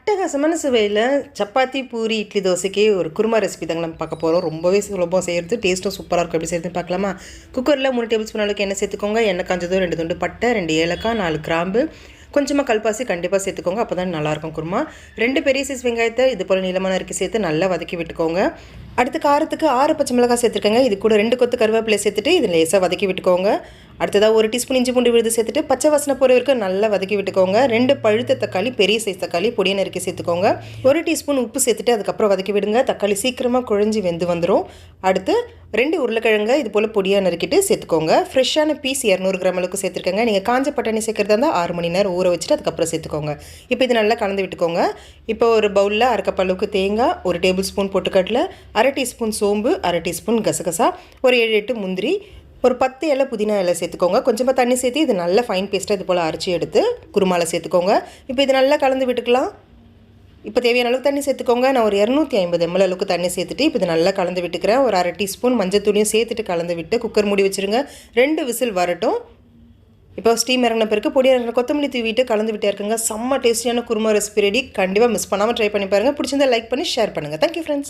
அட்டகாசமான சுவையில் சப்பாத்தி பூரி இட்லி தோசைக்கு ஒரு குருமா ரெசிபி தாங்க நம்ம பார்க்க போகிறோம். ரொம்பவே சுலபம் செய்கிறது, டேஸ்ட்டும் சூப்பராக இருக்கும். எப்படி செய்யறதுன்னு பார்க்கலாமா? குக்கரில் 3 டேபிள் ஸ்பூன் அளவுக்கு எண்ணெய் சேர்த்துக்கோங்க. எண்ணெய் காஞ்சதும் 2 துண்டு பட்டை, 2 ஏலக்காய், 4 கிராம்பு, கொஞ்சமாக கல்பாசி கண்டிப்பாக சேர்த்துக்கோங்க. அப்போ தான் நல்லாயிருக்கும் குருமா. 2 பெரிய சைஸ் வெங்காயத்தை இது போல் நீளமான நறுக்கி சேர்த்து நல்லா வதக்கி விட்டுக்கோங்க. அடுத்து காரத்துக்கு 6 பச்சை மிளகாய் சேர்த்துருக்கேங்க. இது கூட 2 கொத்து கருவேப்பிலை சேர்த்துட்டு இது லேசாக வதக்கி விட்டுக்கோங்க. அடுத்ததாக 1 டீஸ்பூன் இஞ்சி பூண்டு விழுது சேர்த்துட்டு பச்சை வாசனை போகிற வரைக்கும் நல்லா வதக்கி விட்டுக்கோங்க. 2 பழுத்த தக்காளி, பெரிய சைஸ் தக்காளி பொடியை நறுக்கி சேர்த்துக்கோங்க. 1 டீஸ்பூன் உப்பு சேர்த்துட்டு அதுக்கப்புறம் வதக்கி விடுங்க. தக்காளி சீக்கிரமாக குழஞ்சி வெந்து வந்துடும். அடுத்து 2 உருளைக்கிழங்கு இது போல் பொடியாக நறுக்கிட்டு சேர்த்துக்கோங்க. ஃப்ரெஷ்ஷான பீஸ் 200 கிராம் அளவுக்கு சேர்த்துருக்கேங்க. நீங்கள் காஞ்ச பட்டாணி சேர்க்குறதா இருந்தால் 6 மணி நேரம் ஊற வச்சுட்டு அதுக்கப்புறம் சேர்த்துக்கோங்க. இப்போ இது நல்லா கலந்து விட்டுக்கோங்க. இப்போ ஒரு பவுலில் 1/2 கப் அளவுக்கு தேங்காய், 1 டேபிள் ஸ்பூன் பொட்டுக்கடலை, 1/2 டீஸ்பூன் சோம்பு, 1/2 டீஸ்பூன் கசகசா, ஒரு 7-8 முந்திரி, ஒரு 10 இலை புதினா இலை சேர்த்துக்கோங்க. கொஞ்சமாக தண்ணி சேர்த்து இது நல்லா ஃபைன் பேஸ்ட்டாக இது போல் அரைச்சி எடுத்து குருமாவில் சேர்த்துக்கோங்க. இப்போ இது நல்லா கலந்து விட்டுக்கலாம். இப்போ தேவையான அளவுக்கு தண்ணி சேர்த்துக்கோங்க. நான் ஒரு 250 ml அளவுக்கு தண்ணி சேர்த்துட்டு இப்போ இது நல்லா கலந்து விட்டுக்கிறேன். ஒரு 1/2 டீஸ்பூன் மஞ்சள் தூளியும் சேர்த்துட்டு கலந்து விட்டு குக்கர் மூடி வச்சுருங்க. 2 விசில் வரட்டும். இப்போ ஸ்டீம் இறங்கின பிறகு பொடியாக இறங்கின கொத்தமல்லி தூவிட்டு கலந்து விட்டே இருக்குங்க. செம்ம டேஸ்டியான குருமா ரெசிபி ரெடி. கண்டிப்பாக மிஸ் பண்ணாமல் ட்ரை பண்ணி பாருங்கள். பிடிச்சிருந்தா லைக் பண்ணி ஷேர் பண்ணுங்கள். Thank you friends.